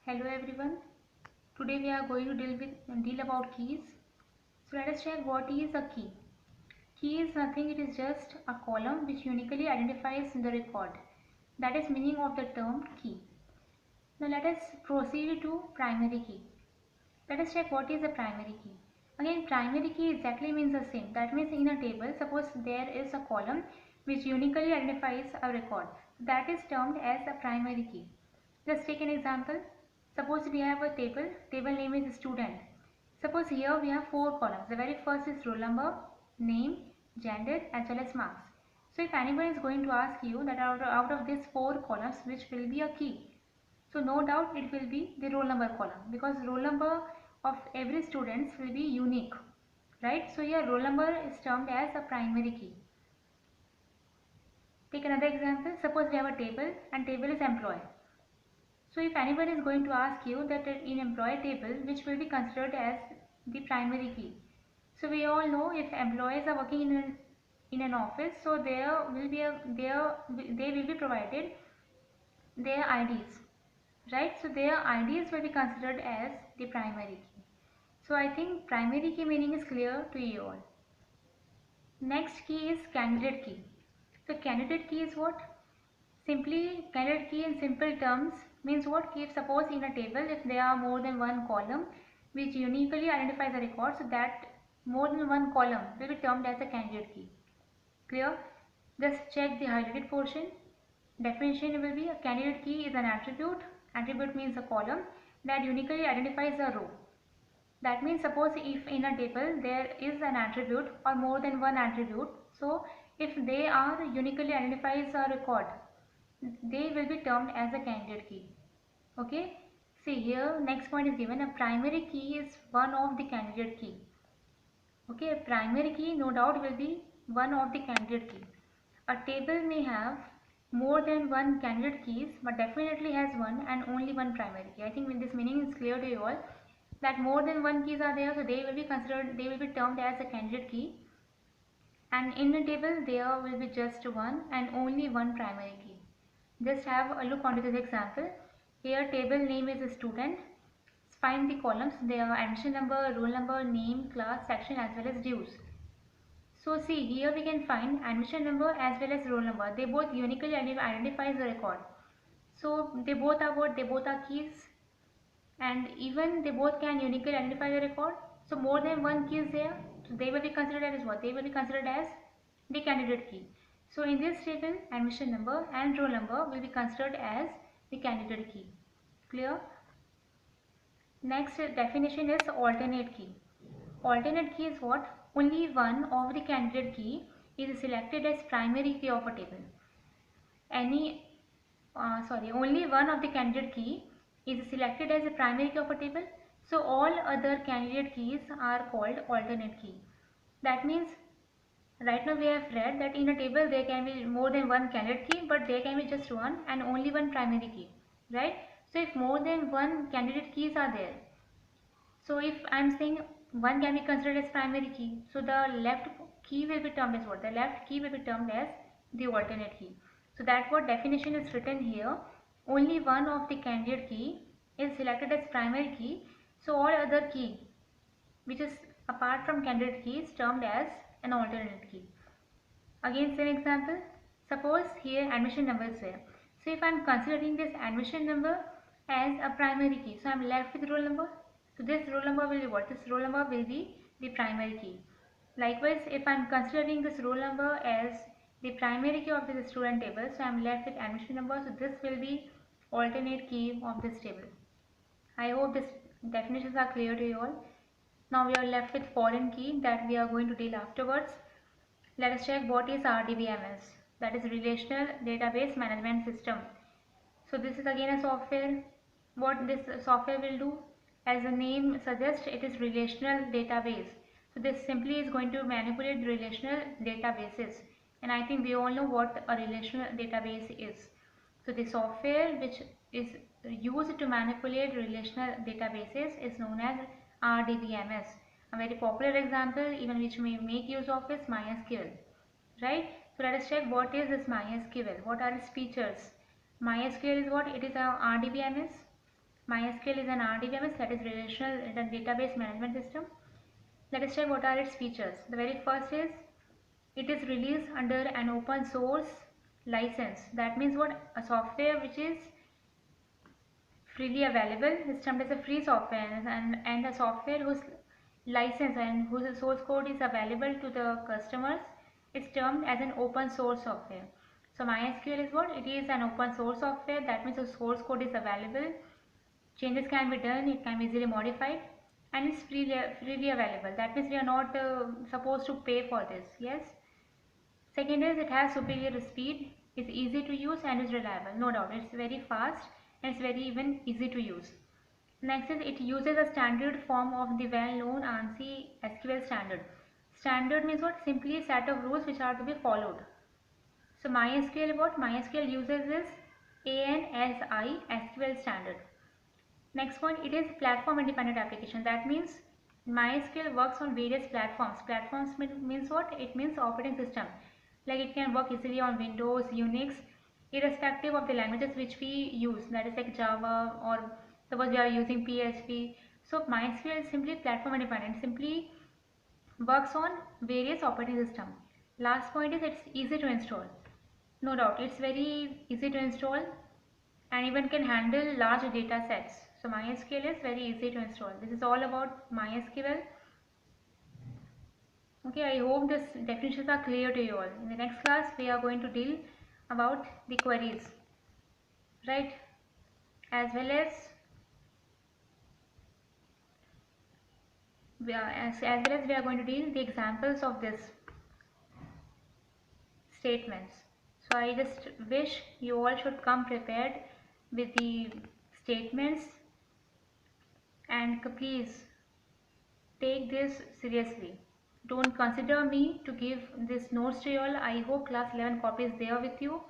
Hello everyone. Today we are going to deal about keys. So let us check what is a key. Key is nothing, it is just a column which uniquely identifies the record. That is meaning of the term key. Now let us proceed to primary key. Let us check what is a primary key. Again, primary key exactly means the same. That means in a table, suppose there is a column which uniquely identifies a record. That is termed as a primary key. Just take an example. Suppose we have a table name is student. Suppose here we have four columns. The very first is roll number, name, gender as well as marks. So if anyone is going to ask you that out of these four columns which will be a key, so no doubt it will be the roll number column, because roll number of every students will be unique, right? So here roll number is termed as a primary key. Take another example. Suppose we have a table and table is employee. So if anyone is going to ask you that in employee table which will be considered as the primary key. So we all know if employees are working in an office, so there will be they will be provided their IDs, right? So their IDs will be considered as the primary key. So I think primary key meaning is clear to you all. Next key is candidate key. So candidate key is what? Simply candidate key in simple terms means what? If suppose in a table if there are more than one column which uniquely identifies a record, so that more than one column will be termed as a candidate key. Clear? Just check the highlighted portion. Definition will be a candidate key is an attribute. Attribute means a column that uniquely identifies a row. That means suppose if in a table there is an attribute or more than one attribute, so if they are uniquely identifies a record, they will be termed as a candidate key. Okay. See here, next point is given, a primary key is one of the candidate key. Okay, a primary key no doubt will be one of the candidate key. A table may have more than one candidate keys, but definitely has one and only one primary key. I think this meaning is clear to you all, that more than one keys are there, so they will be considered, they will be termed as a candidate key. And in a table there will be just one and only one primary key. Just have a look onto this example. Here table name is a student. Find the columns. They are admission number, roll number, name, class, section as well as dues. So see here we can find admission number as well as roll number. They both uniquely identifies the record. So they both are what? They both are keys, and even they both can uniquely identify the record. So more than one key is there. So they will be considered as what? They will be considered as the candidate key. So in this table, admission number and roll number will be considered as the candidate key. Clear? Next definition is alternate key. Alternate key is what? Only one of the candidate key is selected as primary key of a table. Only one of the candidate key is selected as a primary key of a table. So all other candidate keys are called alternate key. That means right now we have read that in a table there can be more than one candidate key, but there can be just one and only one primary key, right? So if more than one candidate keys are there, so if I am saying one can be considered as primary key, so the left key will be termed as what? The left key will be termed as the alternate key. So that what definition is written here. Only one of the candidate key is selected as primary key. So all other key which is apart from candidate key is termed as an alternate key. Again same example. Suppose here admission number is there. So if I am considering this admission number as a primary key, so I am left with roll number. So this roll number will be what? This roll number will be the primary key. Likewise, if I am considering this roll number as the primary key of the student table, so I am left with admission number. So this will be alternate key of this table. I hope these definitions are clear to you all. Now we are left with foreign key that we are going to deal afterwards. Let us check what is RDBMS, that is Relational Database Management System. So this is again a software. What this software will do, as the name suggests, it is relational database. So this simply is going to manipulate relational databases, and I think we all know what a relational database is. So the software which is used to manipulate relational databases is known as RDBMS. A very popular example even which we make use of is MySQL, right? So let us check what is this MySQL, what are its features. MySQL is what? It is a RDBMS. MySQL is an RDBMS, that is Relational Database Management System. Let us check what are its features. The very first is it is released under an open source license. That means what? A software which is freely available is termed as a free software, and a software whose license and whose source code is available to the customers is termed as an open source software. So MySQL is what? It is an open source software. That means the source code is available, changes can be done, it can be easily modified, and it's freely available. That means we are not supposed to pay for this. Yes. Second is it has superior speed, is easy to use and is reliable. No doubt, it's very fast and it's very even easy to use. Next is it uses a standard form of the well-known ANSI SQL standard. Standard means what? Simply a set of rules which are to be followed. So MySQL, what? MySQL uses this ANSI SQL standard. Next one, it is platform independent application. That means MySQL works on various platforms. Platforms means what? It means operating system. Like it can work easily on Windows, Unix, irrespective of the languages which we use. That is like Java, or suppose we are using PHP. So MySQL is simply platform independent. Simply works on various operating system. Last point is it's easy to install. No doubt, it's very easy to install and even can handle large data sets. So MySQL is very easy to install. This is all about MySQL. Okay, I hope this definitions are clear to you all. In the next class, we are going to deal about the queries, right? As well as we are going to deal the examples of this statements. So I just wish you all should come prepared with the statements, and please take this seriously. Don't consider me to give this notes to you all. I hope class 11 copy is there with you.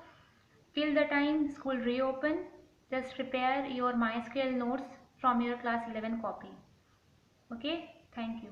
Till the time school reopen, just prepare your MySQL notes from your class 11 copy. Okay, thank you.